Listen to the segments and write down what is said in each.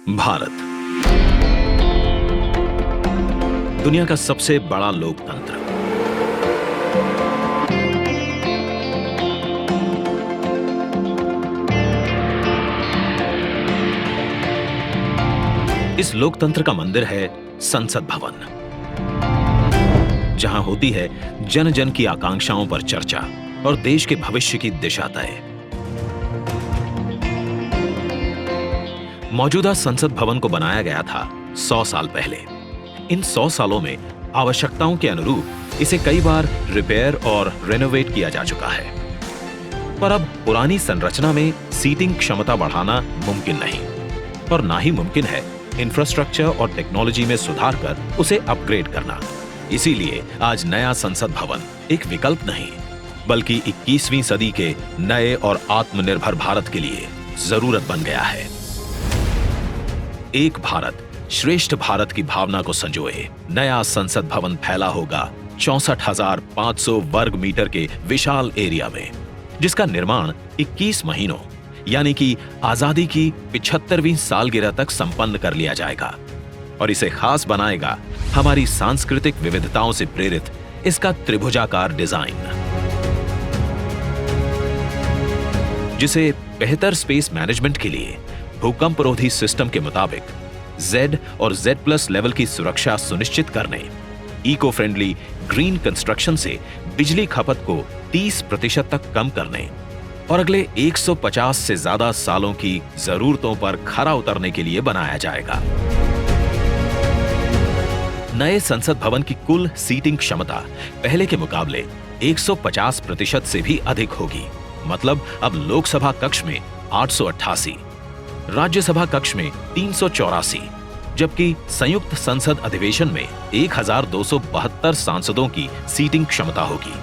भारत दुनिया का सबसे बड़ा लोकतंत्र। इस लोकतंत्र का मंदिर है संसद भवन, जहां होती है जन जन की आकांक्षाओं पर चर्चा और देश के भविष्य की दिशा तय। मौजूदा संसद भवन को बनाया गया था 100 साल पहले। इन 100 सालों में आवश्यकताओं के अनुरूप इसे कई बार रिपेयर और रेनोवेट किया जा चुका है, पर अब पुरानी संरचना में सीटिंग क्षमता बढ़ाना मुमकिन नहीं और ना ही मुमकिन है इंफ्रास्ट्रक्चर और टेक्नोलॉजी में सुधार कर उसे अपग्रेड करना। इसीलिए आज नया संसद भवन एक विकल्प नहीं, बल्कि 21वीं सदी के नए और आत्मनिर्भर भारत के लिए जरूरत बन गया है। एक भारत श्रेष्ठ भारत की भावना को संजोए नया संसद भवन फैला होगा 64,500 वर्ग मीटर के विशाल एरिया में, जिसका निर्माण 21 महीनों यानी कि आजादी की 75वीं सालगिरह तक संपन्न कर लिया जाएगा। और इसे खास बनाएगा हमारी सांस्कृतिक विविधताओं से प्रेरित इसका त्रिभुजाकार डिजाइन, जिसे बेहतर स्पेस मैनेजमेंट के लिए भूकंपरोधी सिस्टम के मुताबिक Z और Z+ लेवल की सुरक्षा सुनिश्चित करने, इको फ्रेंडली ग्रीन कंस्ट्रक्शन से बिजली खपत को 30% तक कम करने और अगले 150 से ज्यादा सालों की जरूरतों पर खरा उतरने के लिए बनाया जाएगा। नए संसद भवन की कुल सीटिंग क्षमता पहले के मुकाबले 150% से भी अधिक होगी। मतलब अब लोकसभा कक्ष में 888, राज्यसभा कक्ष में 384, जबकि संयुक्त संसद अधिवेशन में 1272 सांसदों की सीटिंग क्षमता होगी।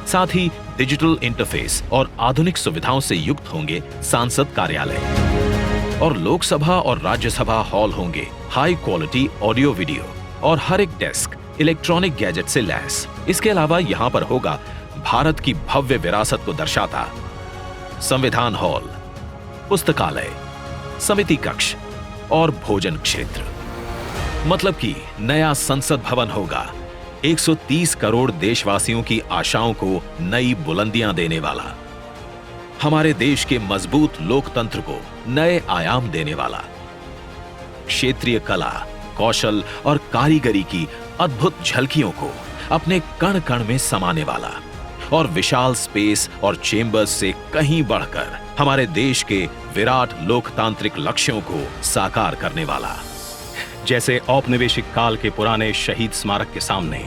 साथ ही डिजिटल इंटरफेस और आधुनिक सुविधाओं से युक्त होंगे सांसद कार्यालय और लोकसभा और राज्यसभा हॉल होंगे हाई क्वालिटी ऑडियो वीडियो और हर एक डेस्क इलेक्ट्रॉनिक गैजेट से लैस। इसके अलावा यहां पर होगा भारत की भव्य विरासत को दर्शाता संविधान हॉल, पुस्तकालय, समिति कक्ष और भोजन क्षेत्र। मतलब कि नया संसद भवन होगा 130 करोड़ देशवासियों की आशाओं को नई बुलंदियां देने वाला, हमारे देश के मजबूत लोकतंत्र को नए आयाम देने वाला, क्षेत्रीय कला, कौशल और कारीगरी की अद्भुत झलकियों को अपने कण कण में समाने वाला और विशाल स्पेस और चेंबर्स से कहीं बढ़कर हमारे देश के विराट लोकतांत्रिक लक्ष्यों को साकार करने वाला। जैसे औपनिवेशिक काल के पुराने शहीद स्मारक के सामने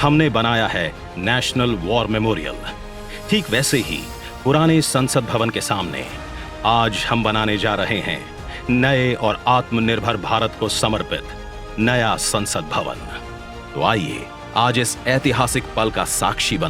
हमने बनाया है नेशनल वॉर मेमोरियल, ठीक वैसे ही पुराने संसद भवन के सामने आज हम बनाने जा रहे हैं नए और आत्मनिर्भर भारत को समर्पित नया संसद भवन। तो आइए आज इस ऐतिहासिक पल का साक्षी बन